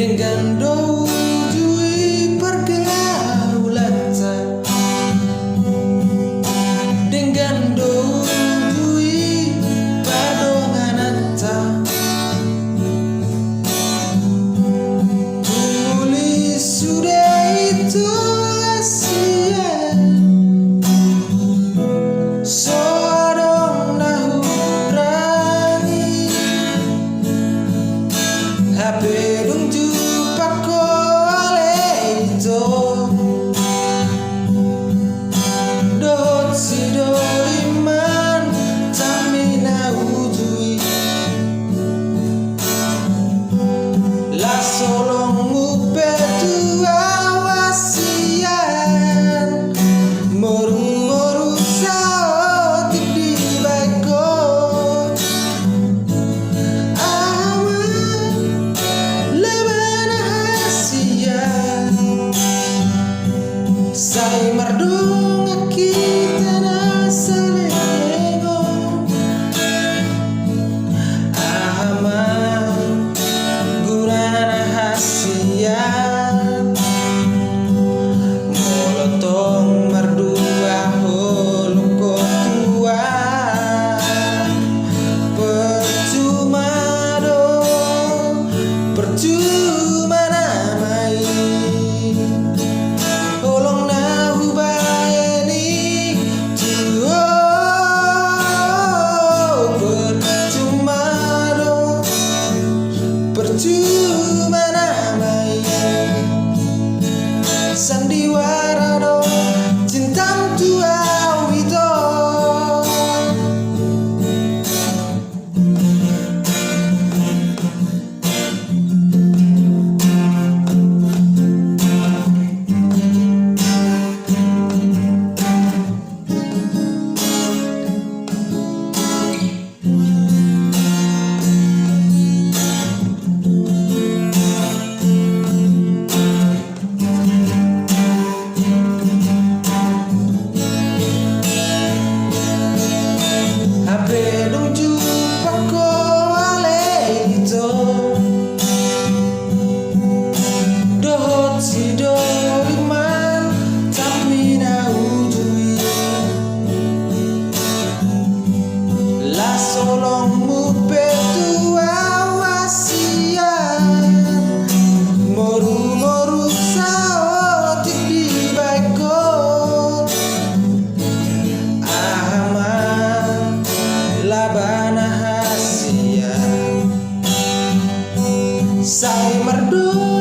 dengan doi pergaulan dengan doi padongan tulis sudah itu asia soadong nahu rangi HP dung jumpa ko ale itu dohot si doliman tamina ujui la solong mupe tua wasian moru sao di baiko aman lebana hasian sai mardung kita nasalego aman gurana hasian molotong merdua holuko tua percuma percuma namai olong nahu bayani tuo percuma namai sandiwara do cintam tua wito HP dung jumpa ko ale itu dohot si doliman tamina ujui la solong mupe tua wasian moru sao di baiko aman labana hasian sai merdu